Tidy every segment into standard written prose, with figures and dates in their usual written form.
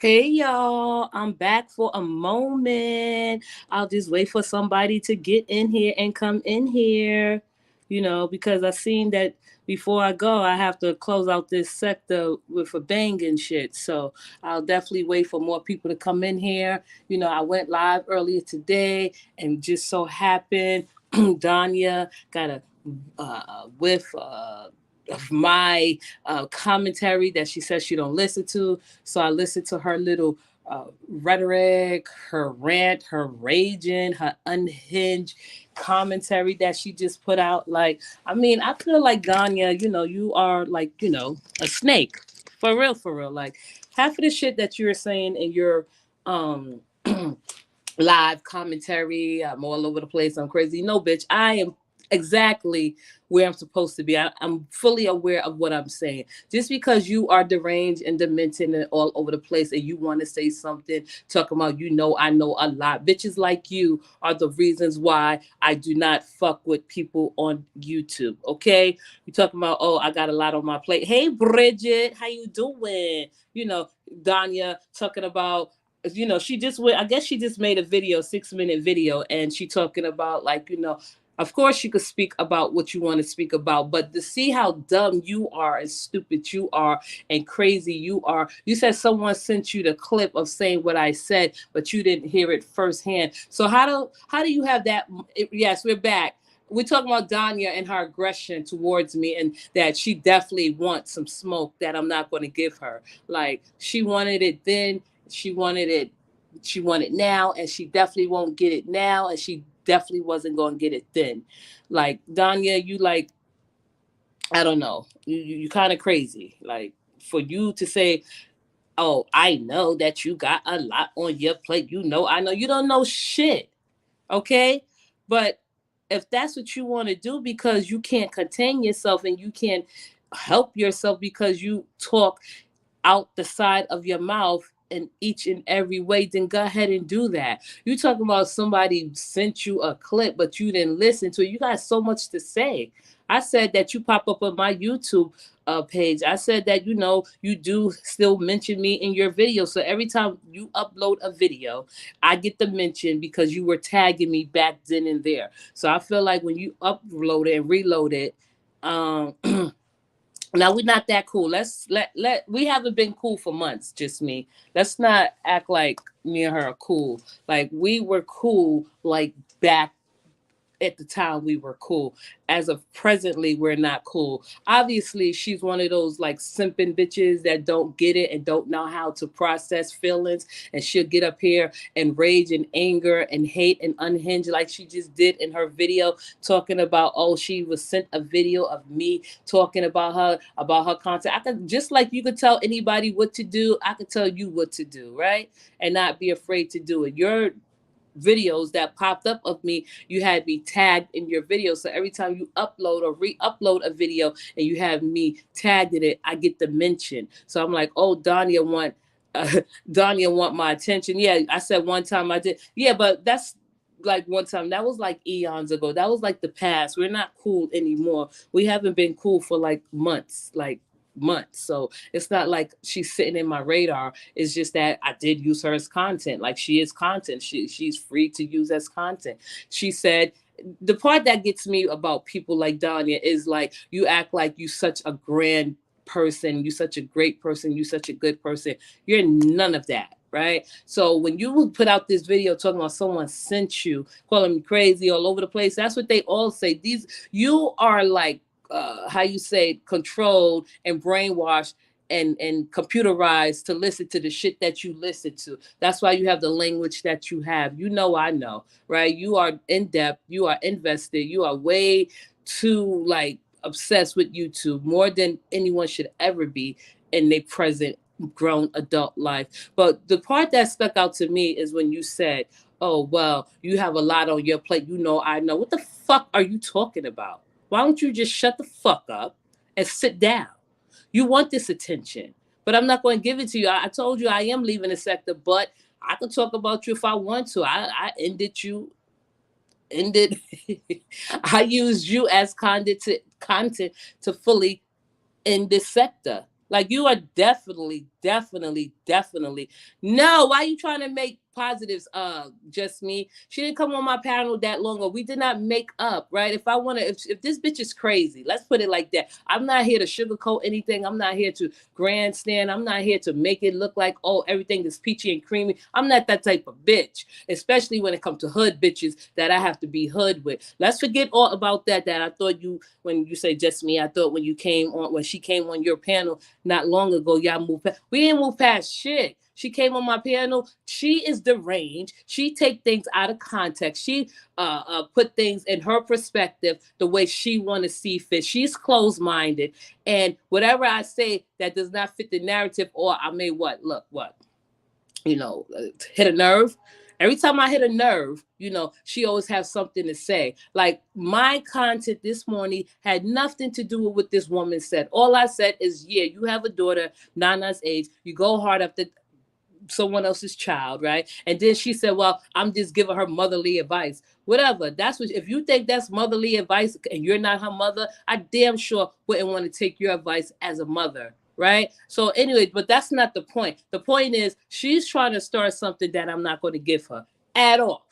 Hey y'all, I'm back for a moment. I'll just wait for somebody to get in here and come in here, because I seen that before I go, I have to close out this sector with a bang and shit. So I'll definitely wait for more people to come in here. I went live earlier today and just so happened Danya got a whiff of my commentary that she says she don't listen to. So I listened to her little rhetoric, her rant, her raging, her unhinged commentary that she just put out. Like, I mean, I feel like Danya, you are like, a snake. For real. Like half of the shit that you're saying in your um live commentary. I'm all over the place. I'm crazy. No, bitch. I am exactly where I'm supposed to be. I'm fully aware of what I'm saying. Just because you are deranged and demented and all over the place and you want to say something, talking about, I know a lot. Bitches like you are the reasons why I do not fuck with people on YouTube. Okay? You talking about, oh, I got a lot on my plate. Hey, Bridget, how you doing? Danya talking about she just went, I guess she just made a video, 6 minute video, and she talking about like, of course you could speak about what you want to speak about, but to see how dumb you are and stupid you are and crazy you are. You said someone sent you the clip of saying what I said, but you didn't hear it firsthand. So how do you have that? Yes, we're back. We're talking about Danya and her aggression towards me, and that she definitely wants some smoke that I'm not going to give her. Like she wanted it then, she wanted it, she wanted now, and she definitely won't get it now, and she definitely wasn't going to get it then. Like Danya, you like, I don't know, you kind of crazy. Like for you to say, oh, I know that you got a lot on your plate, I know you don't know shit. Okay, but if that's what you want to do because you can't contain yourself and you can't help yourself because you talk out the side of your mouth in each and every way, then go ahead and do that. You talking about somebody sent you a clip, but you didn't listen to it. You got so much to say. I said that you pop up on my YouTube page. I said that you do still mention me in your video. So every time you upload a video, I get the mention because you were tagging me back then and there. So I feel like when you upload it and reload it, um now we're not that cool. Let we haven't been cool for months, just me. Let's not act like me and her are cool. Like we were cool like back at the time we were cool. As of presently, we're not cool. Obviously, she's one of those like simping bitches that don't get it and don't know how to process feelings. And she'll get up here and rage and anger and hate and unhinge like she just did in her video, talking about, oh, she was sent a video of me talking about her content. I could, just like you could tell anybody what to do, I could tell you what to do, right? And not be afraid to do it. Your videos that popped up of me, you had me tagged in your video. So every time you upload or re-upload a video and you have me tagged in it, I get the mention. So I'm like, oh, uh, Donya want my attention. Yeah, I said one time I did. Yeah, but that's like one time. That was like eons ago. That was like the past. We're not cool anymore. We haven't been cool for like months. Like months. So it's not like she's sitting in my radar. It's just that I did use her as content. Like she is content. She's free to use as content. She said the part that gets me about people like Danya is like you act like you such a grand person, you such a great person, you such a good person. You're none of that. Right. So when you put out this video talking about someone sent you, calling me crazy all over the place, that's what they all say. These you are like how you say controlled and brainwashed and computerized to listen to the shit that you listen to. That's why you have the language that you have. I know, right? You are in depth, you are invested, you are way too like obsessed with YouTube more than anyone should ever be in their present grown adult life. But the part that stuck out to me is when you said, oh well, you have a lot on your plate, I know. What the fuck are you talking about? Why don't you just shut the fuck up and sit down? You want this attention, but I'm not going to give it to you. I told you I am leaving the sector, but I could talk about you if I want to. I ended. I used you as content to fully end this sector. Like you are definitely, definitely, definitely. No, why are you trying to make positives? Just me. She didn't come on my panel that long ago. We did not make up, right? If I want to, if this bitch is crazy, let's put it like that. I'm not here to sugarcoat anything. I'm not here to grandstand. I'm not here to make it look like, oh, everything is peachy and creamy. I'm not that type of bitch, especially when it comes to hood bitches that I have to be hood with. Let's forget all about that. That I thought you, when you say just me, I thought when you came on, when she came on your panel not long ago, y'all moved past. We didn't move past shit. She came on my panel. She is deranged. She take things out of context. She put things in her perspective the way she want to see fit. She's closed-minded, and whatever I say that does not fit the narrative, or I may what look what hit a nerve. Every time I hit a nerve, she always has something to say. Like my content this morning had nothing to do with what this woman said. All I said is, yeah, you have a daughter, Nana's age. You go hard after someone else's child, right? And then she said, well, I'm just giving her motherly advice. Whatever. That's what, if you think that's motherly advice and you're not her mother, I damn sure wouldn't want to take your advice as a mother. Right. So anyway, but that's not the point. The point is she's trying to start something that I'm not going to give her at all.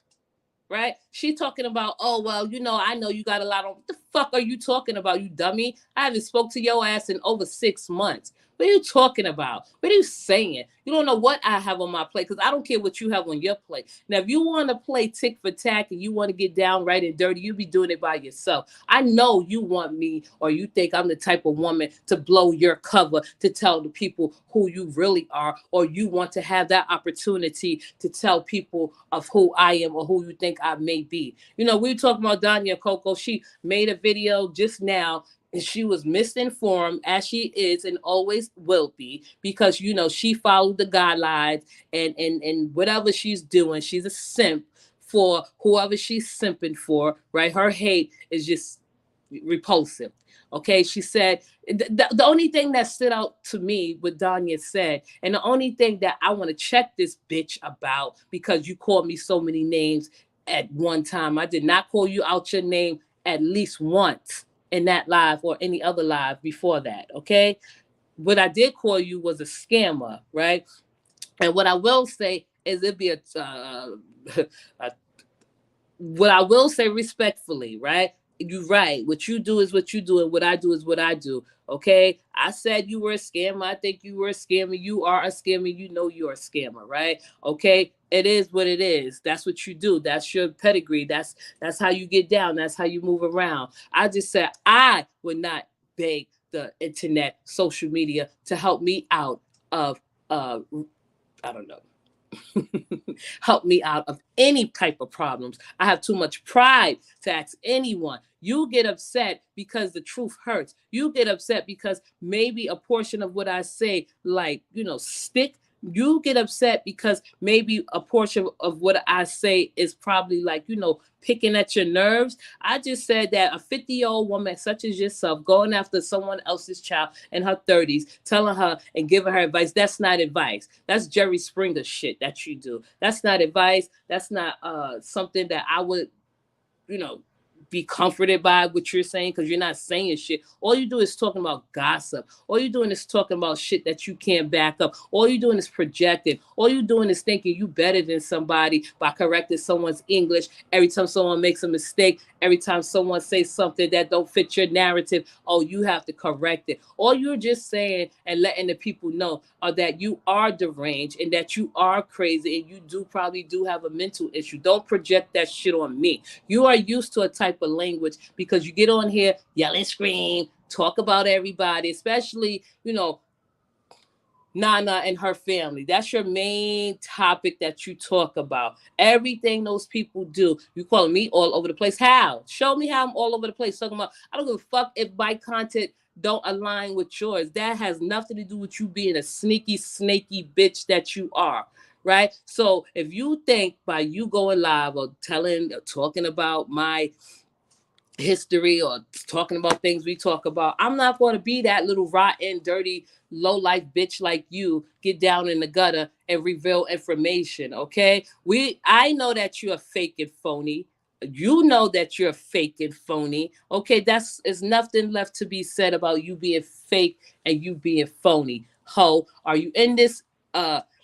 Right? She talking about, oh, well, I know you got a lot on. What the fuck are you talking about, you dummy? I haven't spoke to your ass in over 6 months. What are you talking about? What are you saying? You don't know what I have on my plate, because I don't care what you have on your plate. Now, if you want to play tick for tack and you want to get down right and dirty, you be doing it by yourself. I know you want me, or you think I'm the type of woman to blow your cover to tell the people who you really are, or you want to have that opportunity to tell people of who I am or who you think I may be. We were talking about Dawnya Coco. She made a video just now, and she was misinformed, as she is and always will be, because she followed the guidelines, and whatever she's doing, she's a simp for whoever she's simping for, right? Her hate is just repulsive. Okay, she said the only thing that stood out to me what Donya said, and the only thing that I want to check this bitch about, because you called me so many names at one time. I did not call you out your name at least once in that live or any other live before that. Okay, what I did call you was a scammer, right? And what I will say is it'd be a what I will say respectfully, right? You're right. What you do is what you do, and what I do is what I do. Okay. I said you were a scammer. I think you were a scammer. You are a scammer. You know you're a scammer, right? Okay. It is what it is. That's what you do. That's your pedigree. That's how you get down. That's how you move around. I just said I would not beg the internet, social media to help me out of I don't know, help me out of any type of problems. I have too much pride to ask anyone. You get upset because the truth hurts. You get upset because maybe a portion of what I say, like, stick. You get upset because maybe a portion of what I say is probably like, picking at your nerves. I just said that a 50-year-old woman such as yourself going after someone else's child in her 30s, telling her and giving her advice, that's not advice. That's Jerry Springer shit that you do. That's not advice. That's not something that I would, you know, be comforted by what you're saying, because you're not saying shit. All you do is talking about gossip. All you're doing is talking about shit that you can't back up. All you're doing is projecting. All you're doing is thinking you better than somebody by correcting someone's English every time someone makes a mistake. Every time someone says something that don't fit your narrative, oh, you have to correct it. All you're just saying and letting the people know are that you are deranged and that you are crazy and you do probably do have a mental issue. Don't project that shit on me. You are used to a type of language because you get on here, yell and scream, talk about everybody, especially, Nana and her family. That's your main topic that you talk about. Everything those people do. You calling me all over the place. How? Show me how I'm all over the place. Talking about, I don't give a fuck if my content don't align with yours. That has nothing to do with you being a sneaky, snaky bitch that you are. Right? So if you think by you going live or telling or talking about my history or talking about things we talk about, I'm not going to be that little rotten, dirty, low life bitch like you get down in the gutter and reveal information. Okay, I know that you're fake and phony. You know that you're fake and phony. Okay, is nothing left to be said about you being fake and you being phony. Ho, are you in this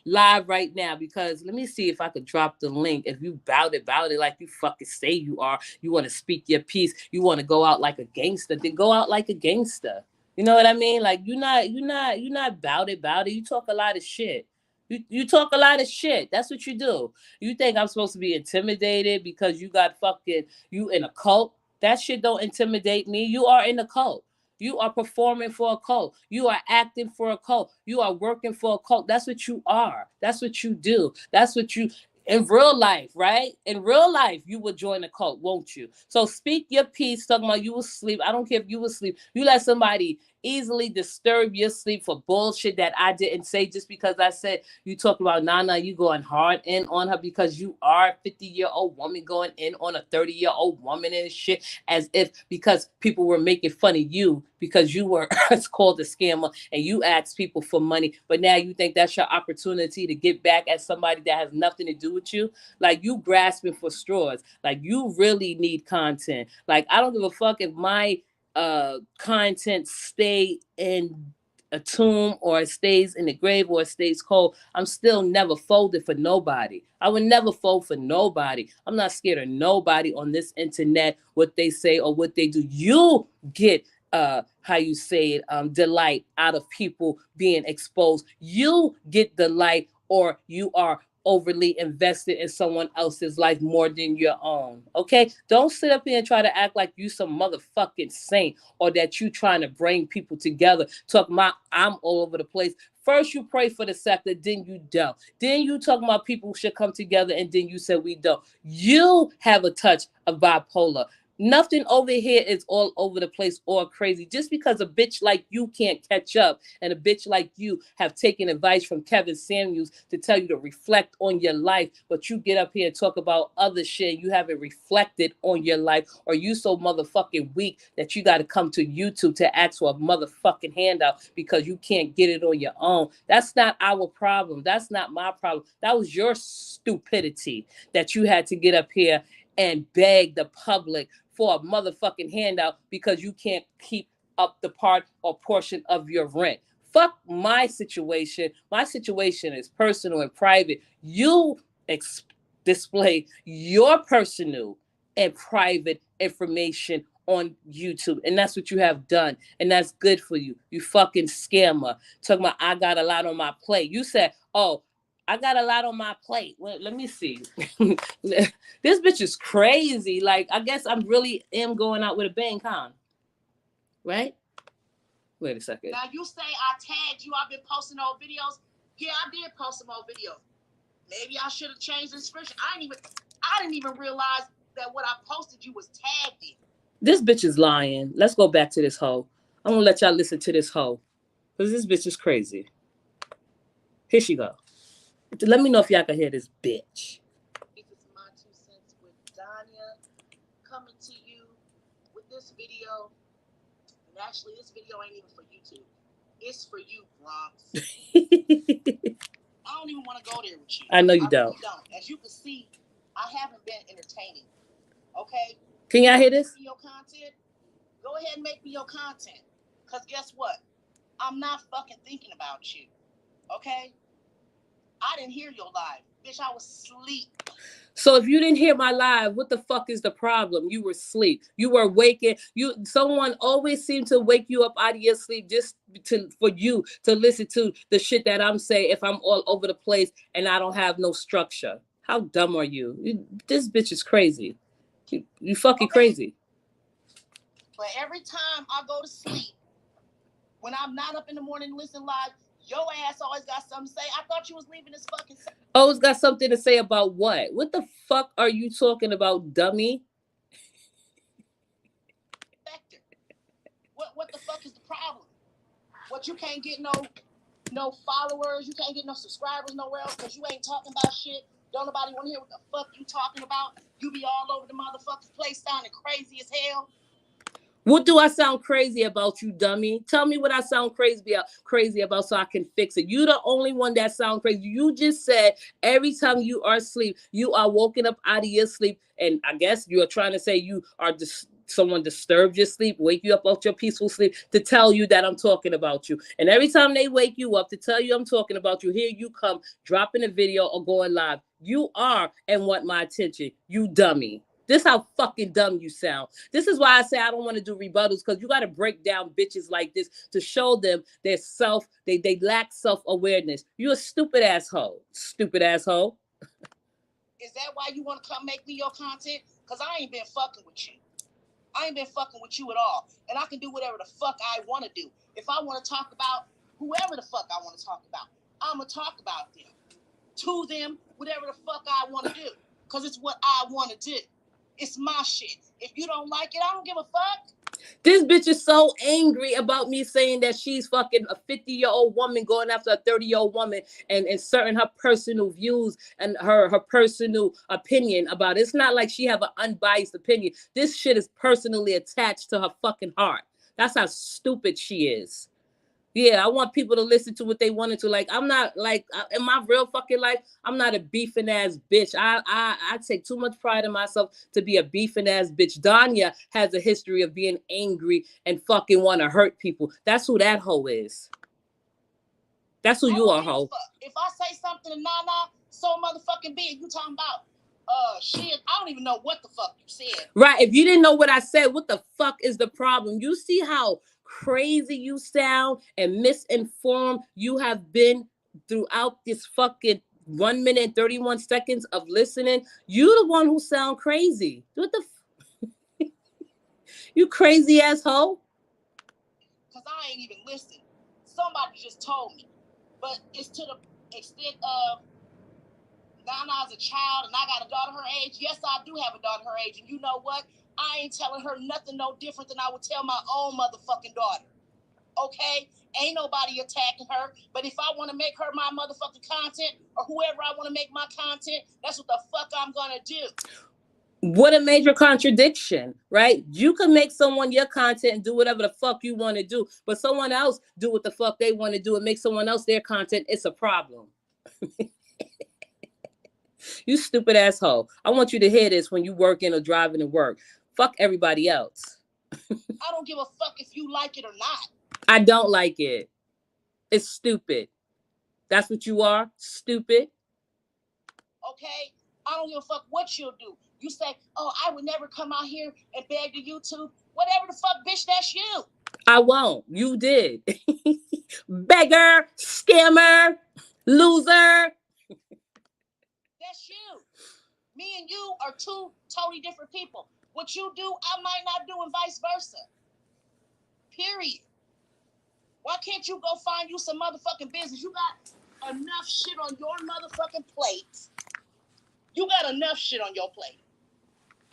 live right now? Because let me see if I could drop the link. If you bout it like you fucking say you are, you want to speak your piece, you want to go out like a gangster, then go out like a gangster. You know what I mean? Like you're not bout it. You talk a lot of shit. You talk a lot of shit. That's what you do. You think I'm supposed to be intimidated because you got fucking you in a cult? That shit don't intimidate me. You are in a cult. You are performing for a cult. You are acting for a cult. You are working for a cult. That's what you are. That's what you do. That's what you in real life, right? In real life, you would join a cult, won't you? So speak your piece, talking about you will sleep. I don't care if you will sleep. You let somebody easily disturb your sleep for bullshit that I didn't say just because I said you talk about Nana, you going hard in on her because you are a 50-year-old woman going in on a 30-year-old woman and shit, as if because people were making fun of you because you were it's called a scammer and you asked people for money, but now you think that's your opportunity to get back at somebody that has nothing to do with you. Like you grasping for straws. Like you really need content. Like I don't give a fuck if my content stay in a tomb or it stays in the grave or it stays cold. I'm still never folded for nobody. I would never fold for nobody. I'm not scared of nobody on this internet, what they say or what they do. You get how you say it, delight out of people being exposed. You get delight or you are overly invested in someone else's life more than your own. Okay? Don't sit up here and try to act like you some motherfucking saint or that you trying to bring people together. Talk about I'm all over the place. First you pray for the sector, then you don't. Then you talk about people should come together, and then you said we don't. You have a touch of bipolar. Nothing over here is all over the place or crazy. Just because a bitch like you can't catch up and a bitch like you have taken advice from Kevin Samuels to tell you to reflect on your life, but you get up here and talk about other shit, you haven't reflected on your life, or you so motherfucking weak that you got to come to YouTube to ask for a motherfucking handout because you can't get it on your own. That's not our problem. That's not my problem. That was your stupidity that you had to get up here and beg the public for a motherfucking handout because you can't keep up the part or portion of your rent. Fuck my situation. My situation is personal and private. You display your personal and private information on YouTube, and that's what you have done, and that's good for you. You fucking scammer. Talking about I got a lot on my plate. You said, "Oh, I got a lot on my plate." Well, let me see. This bitch is crazy. Like, I guess I'm really am going out with a bang, huh? Right? Wait a second. Now you say I tagged you. I've been posting old videos. Yeah, I did post some old videos. Maybe I should have changed the description. I didn't even realize that what I posted you was tagged in. This bitch is lying. Let's go back to this hoe. I'm gonna let y'all listen to this hoe. Because this bitch is crazy. Here she go. Let me know if y'all can hear this bitch. This is my 2 cents with Dawnya coming to you with this video. And actually, this video ain't even for YouTube. It's for you, Bronx. I don't even want to go there with you. I know you don't. Really don't. As you can see, I haven't been entertaining. Okay? Can y'all hear this? Your content? Go ahead and make me your content. Because guess what? I'm not fucking thinking about you. Okay? I didn't hear your live. Bitch, I was asleep. So if you didn't hear my live, what the fuck is the problem? You were asleep. You were waking. Someone always seemed to wake you up out of your sleep just for you to listen to the shit that I'm saying if I'm all over the place and I don't have no structure. How dumb are you? This bitch is crazy. You fucking crazy. But every time I go to sleep, when I'm not up in the morning to listen live, your ass always got something to say. I thought you was leaving this fucking... Always got something to say about what? What the fuck are you talking about, dummy? What the fuck is the problem? What, you can't get no followers, you can't get no subscribers nowhere else because you ain't talking about shit. Don't nobody want to hear what the fuck you talking about. You be all over the motherfucking place sounding crazy as hell. What do I sound crazy about, you dummy? Tell me what I sound crazy about so I can fix it. You the only one that sound crazy. You just said every time you are asleep, you are woken up out of your sleep, and I guess you are trying to say you are someone disturbed your sleep, wake you up out your peaceful sleep to tell you that I'm talking about you. And every time they wake you up to tell you I'm talking about you, here you come dropping a video or going live. You are and want my attention, you dummy. This how fucking dumb you sound. This is why I say I don't want to do rebuttals, because you got to break down bitches like this to show them their they lack self-awareness. You a stupid asshole. Stupid asshole. Is that why you want to come make me your content? Because I ain't been fucking with you. I ain't been fucking with you at all. And I can do whatever the fuck I want to do. If I want to talk about whoever the fuck I want to talk about, I'm going to talk about them. To them, whatever the fuck I want to do. Because it's what I want to do. It's my shit. If you don't like it, I don't give a fuck. This bitch is so angry about me saying that she's fucking a 50-year-old woman going after a 30-year-old woman and inserting her personal views and her personal opinion about it. It's not like she have an unbiased opinion. This shit is personally attached to her fucking heart. That's how stupid she is. Yeah, I want people to listen to what they wanted to. Like, I'm not like in my real fucking life, I'm not a beefing ass bitch. I take too much pride in myself to be a beefing ass bitch. Dawnya has a history of being angry and fucking want to hurt people. That's who that hoe is. That's who you are, hoe. If I say something to Nana, so motherfucking big, you talking about shit, I don't even know what the fuck you said. Right. If you didn't know what I said, what the fuck is the problem? You see how crazy you sound and misinformed you have been throughout this fucking 1 minute and 31 seconds of listening. You the one who sound crazy. What the you crazy asshole? Because I ain't even listened. Somebody just told me. But it's to the extent of Nana's a child and I got a daughter her age. Yes, I do have a daughter her age. And you know what? I ain't telling her nothing no different than I would tell my own motherfucking daughter. Okay? Ain't nobody attacking her. But if I want to make her my motherfucking content, or whoever I want to make my content, that's what the fuck I'm going to do. What a major contradiction, right? You can make someone your content and do whatever the fuck you want to do, but someone else do what the fuck they want to do and make someone else their content. It's a problem. You stupid asshole. I want you to hear this when you working or driving to work. Fuck everybody else. I don't give a fuck if you like it or not. I don't like it. It's stupid. That's what you are. Stupid. Okay? I don't give a fuck what you'll do. You say, oh, I would never come out here and beg to YouTube. Whatever the fuck, bitch, that's you. I won't. You did. Beggar, scammer, loser. That's you. Me and you are two totally different people. What you do, I might not do, and vice versa. Period. Why can't you go find you some motherfucking business? You got enough shit on your motherfucking plate. You got enough shit on your plate.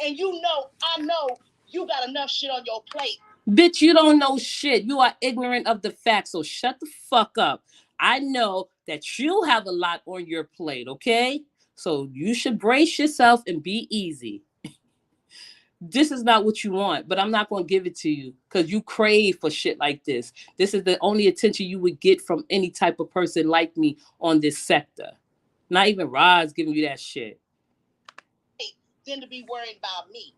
And you know, I know you got enough shit on your plate. Bitch, you don't know shit. You are ignorant of the facts, so shut the fuck up. I know that you have a lot on your plate, okay? So you should brace yourself and be easy. This is not what you want, but I'm not going to give it to you because you crave for shit like this. This is the only attention you would get from any type of person like me on this sector. Not even Rod's giving you that shit. Than to be worried about me.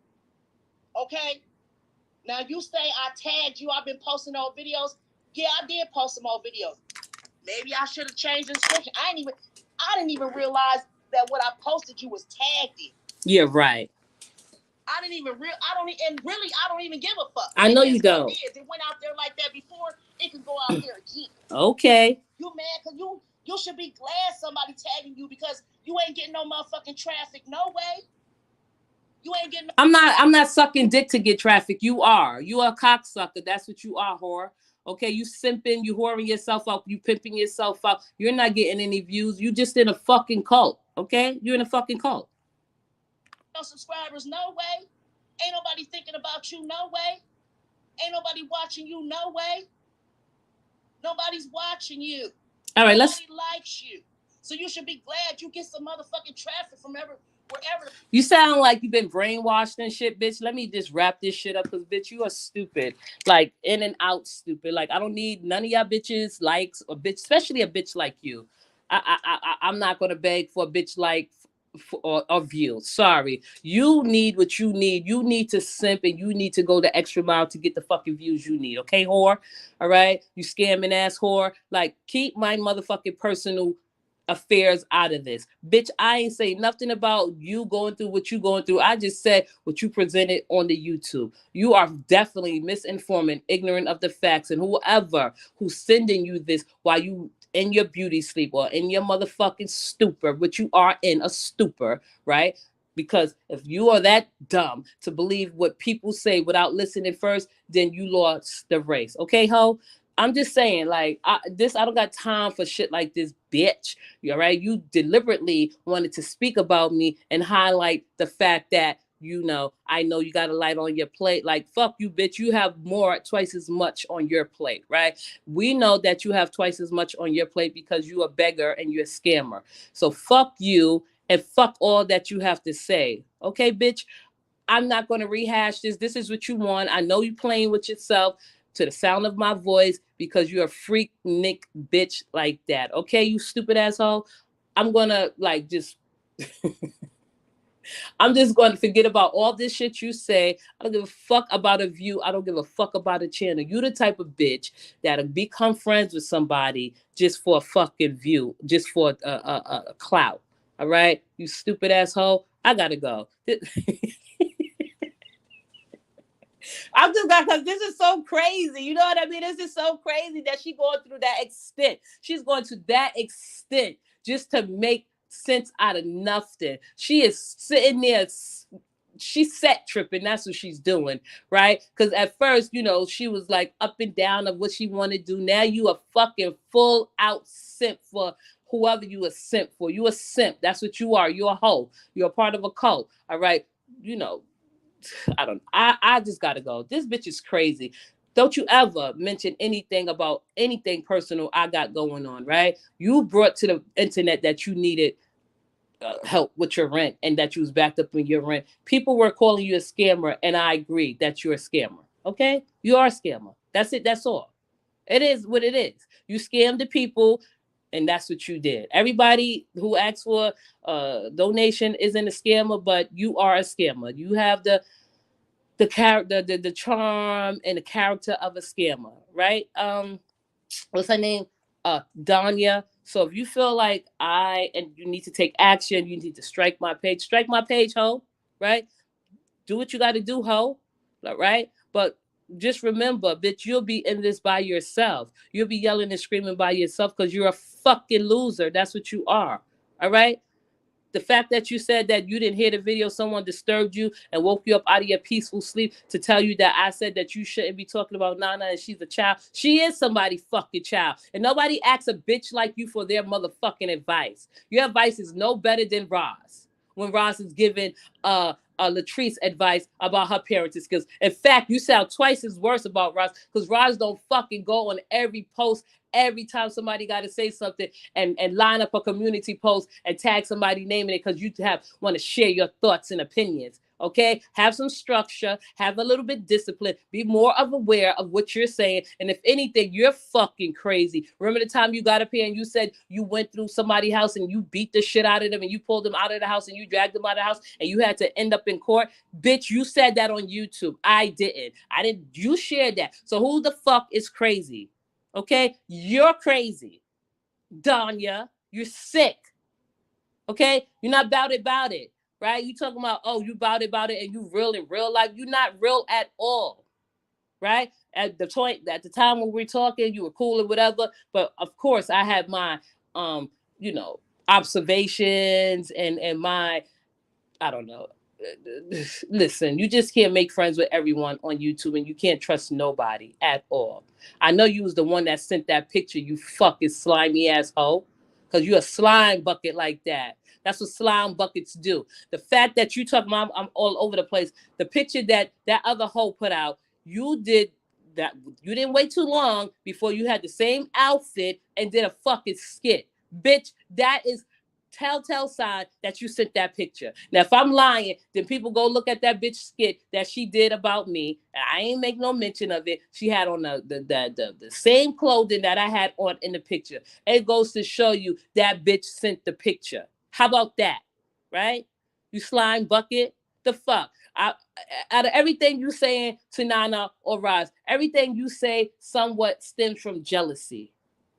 Okay? Now you say I tagged you, I've been posting old videos. Yeah, I did post some old videos. Maybe I should have changed the description. I didn't even realize that what I posted you was tagged in. Yeah, right. I don't even give a fuck. I know you don't. It went out there like that before, it can go out there again. Okay. You mad because you should be glad somebody tagging you because you ain't getting no motherfucking traffic. No way. You ain't getting no I'm not sucking dick to get traffic. You are. You are a cocksucker. That's what you are, whore. Okay, you simping, you whoring yourself up, you pimping yourself up. You're not getting any views. You just in a fucking cult. Okay? You're in a fucking cult. No subscribers, no way. Ain't nobody thinking about you, no way. Ain't nobody watching you, no way. Nobody's watching you. All right, Nobody likes you. So you should be glad you get some motherfucking traffic from wherever. You sound like you've been brainwashed and shit, bitch. Let me just wrap this shit up, because bitch, you are stupid. Like in and out stupid. Like I don't need none of y'all bitches likes or bitch, especially a bitch like you. I'm not gonna beg for a bitch like or view. Sorry, you need what you need. You need to simp and you need to go the extra mile to get the fucking views you need. Okay, whore. All right, you scamming ass whore. Like keep my motherfucking personal affairs out of this. Bitch, I ain't say nothing about you going through what you going through. I just said what you presented on the YouTube. You are definitely misinformed and ignorant of the facts. And whoever who's sending you this while you in your beauty sleep or in your motherfucking stupor, which you are in a stupor, right? Because if you are that dumb to believe what people say without listening first, then you lost the race. Okay, ho? I'm just saying, like, I don't got time for shit like this, bitch. All right, you deliberately wanted to speak about me and highlight the fact that I know you got a light on your plate. Like, fuck you, bitch. You have twice as much on your plate, right? We know that you have twice as much on your plate because you a beggar and you're a scammer. So fuck you and fuck all that you have to say. Okay, bitch? I'm not going to rehash this. This is what you want. I know you playing with yourself to the sound of my voice because you're a freak Nick bitch like that. Okay, you stupid asshole. I'm going to like just I'm just going to forget about all this shit you say. I don't give a fuck about a view. I don't give a fuck about a channel. You the type of bitch that'll become friends with somebody just for a fucking view, just for a clout. All right, you stupid asshole. I gotta go. I'm just got because this is so crazy. You know what I mean? This is so crazy that she's going through that extent. She's going to that extent just to make sense out of nothing. She is sitting there. She's set tripping. That's what she's doing, right? Because at first, she was like up and down of what she wanted to do. Now you a fucking full out simp for whoever you a simp for. You a simp. That's what you are. You're a hoe. You're a part of a cult. All right. I just gotta go. This bitch is crazy. Don't you ever mention anything about anything personal I got going on, right? You brought to the internet that you needed help with your rent and that you was backed up in your rent. People were calling you a scammer, and I agree that you're a scammer. Okay? You are a scammer. That's it. That's all. It is what it is. You scammed the people, and that's what you did. Everybody who asks for a donation isn't a scammer, but you are a scammer. You have the character, the charm and the character of a scammer, right? What's her name? Dawnya. So if you feel like and you need to take action, you need to strike my page, ho, right? Do what you got to do, ho, right? But just remember, bitch, you'll be in this by yourself. You'll be yelling and screaming by yourself because you're a fucking loser. That's what you are. All right? The fact that you said that you didn't hear the video, someone disturbed you and woke you up out of your peaceful sleep to tell you that I said that you shouldn't be talking about Nana and she's a child. She is somebody's fucking child. And nobody asks a bitch like you for their motherfucking advice. Your advice is no better than Roz. When Roz is giving Latrice advice about her parenting skills. In fact, you sound twice as worse about Roz because Roz don't fucking go on every post every time somebody got to say something and line up a community post and tag somebody naming it because you want to share your thoughts and opinions. Okay, have some structure, have a little bit discipline, be more of aware of what you're saying. And if anything, you're fucking crazy. Remember the time you got up here and you said you went through somebody's house and you beat the shit out of them and you pulled them out of the house and you dragged them out of the house and you had to end up in court? Bitch, you said that on YouTube. I didn't. You shared that. So who the fuck is crazy? Okay, you're crazy. Donya, you're sick. Okay, you're not about it, right? You talking about, oh, you about it, and you real in real life. You're not real at all, right? At the time when we were talking, you were cool or whatever. But of course, I had my, observations and my, I don't know. Listen, you just can't make friends with everyone on YouTube, and you can't trust nobody at all. I know you was the one that sent that picture, you fucking slimy asshole, because you a slime bucket like that. That's what slime buckets do. The fact that you talk, Mom, I'm all over the place. The picture that other hoe put out, you did that. You didn't wait too long before you had the same outfit and did a fucking skit, bitch. That is telltale sign that you sent that picture. Now, if I'm lying, then people go look at that bitch skit that she did about me. I ain't make no mention of it. She had on the same clothing that I had on in the picture. It goes to show you that bitch sent the picture. How about that? Right? You slime bucket? The fuck? Out of everything you saying to Nana or Roz, everything you say somewhat stems from jealousy,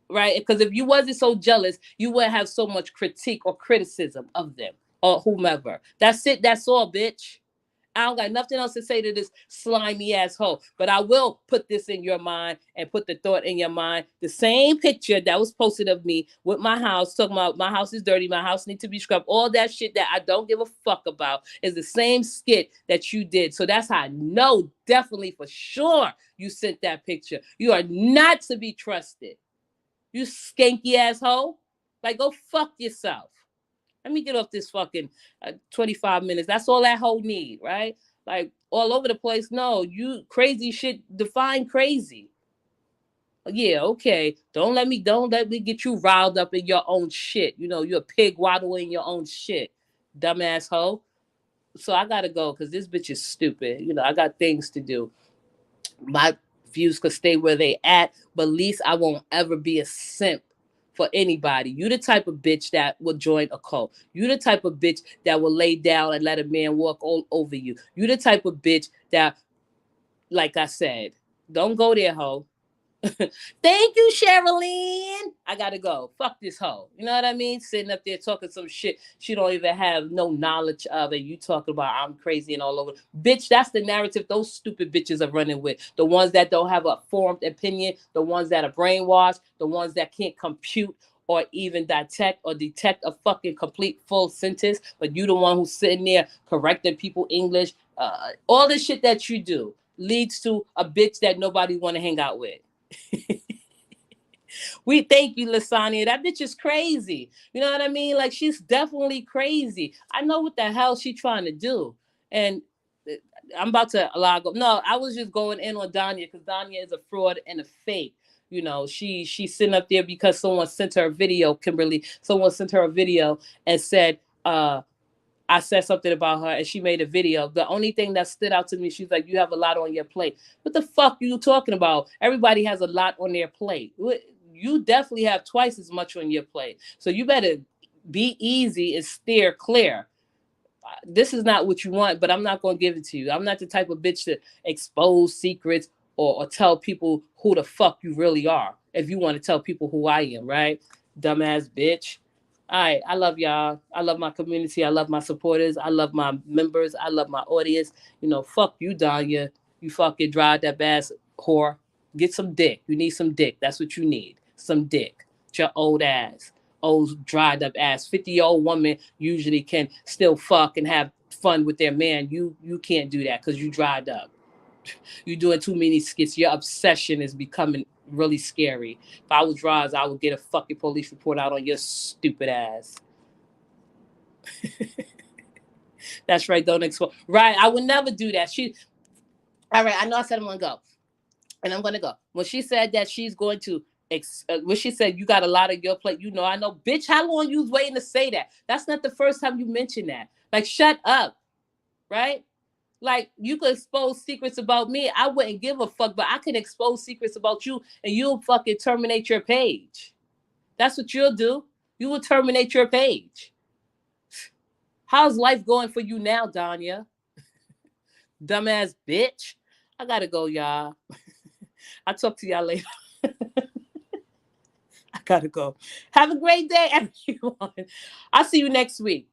right? Because if you wasn't so jealous, you wouldn't have so much critique or criticism of them or whomever. That's it. That's all, bitch. I don't got nothing else to say to this slimy asshole. But I will put this in your mind and put the thought in your mind. The same picture that was posted of me with my house, talking about my house is dirty, my house needs to be scrubbed. All that shit that I don't give a fuck about is the same skit that you did. So that's how I know definitely for sure you sent that picture. You are not to be trusted. You skanky asshole. Like, go fuck yourself. Let me get off this fucking 25 minutes. That's all that hoe need, right? Like, all over the place. No, you crazy shit. Define crazy. Yeah, okay. Don't let me get you riled up in your own shit. You know, you're a pig waddling your own shit. Dumbass hoe. So I gotta go because this bitch is stupid. You know, I got things to do. My views could stay where they at, but at least I won't ever be a simp for anybody. You the type of bitch that will join a cult. You the type of bitch that will lay down and let a man walk all over you. You the type of bitch that, like I said, don't go there, hoe. Thank you, Sherilyn. I gotta go. Fuck this hoe. You know what I mean? Sitting up there talking some shit she don't even have no knowledge of, and you talking about I'm crazy and all over. Bitch, that's the narrative those stupid bitches are running with. The ones that don't have a formed opinion, the ones that are brainwashed, the ones that can't compute or even detect a fucking complete full sentence. But you the one who's sitting there correcting people English. All the shit that you do leads to a bitch that nobody want to hang out with. We thank you, Lasagna. That bitch is crazy. You know what I mean? Like, she's definitely crazy. I know what the hell she trying to do. And I'm about to log up. No, I was just going in on Dawnya because Dawnya is a fraud and a fake. You know, she's sitting up there because someone sent her a video, Kimberly. Someone sent her a video and said, I said something about her and she made a video. The only thing that stood out to me, she's like, you have a lot on your plate. What the fuck are you talking about? Everybody has a lot on their plate. You definitely have twice as much on your plate. So you better be easy and steer clear. This is not what you want, but I'm not going to give it to you. I'm not the type of bitch to expose secrets or tell people who the fuck you really are. If you want to tell people who I am, right? Dumbass bitch. All right, I love y'all. I love my community. I love my supporters. I love my members. I love my audience. You know, fuck you, Donya. You fucking drive that bass whore. Get some dick. You need some dick. That's what you need. Some dick. It's your old ass. Old dried up ass. 50-year-old woman usually can still fuck and have fun with their man. You can't do that because you dried up. You're doing too many skits. Your obsession is becoming really scary. If I was Roz, I would get a fucking police report out on your stupid ass. That's right. Don't expose. Right. I would never do that. All right. I know I said I'm going to go. And I'm going to go. When she said that she's going to, when she said you got a lot on your plate, you know, I know. Bitch, how long you was waiting to say that? That's not the first time you mentioned that. Like, shut up. Right? Like, you could expose secrets about me. I wouldn't give a fuck, but I can expose secrets about you and you'll fucking terminate your page. That's what you'll do. You will terminate your page. How's life going for you now, Donya? Dumbass bitch. I gotta go, y'all. I'll talk to y'all later. I gotta go. Have a great day, everyone. I'll see you next week.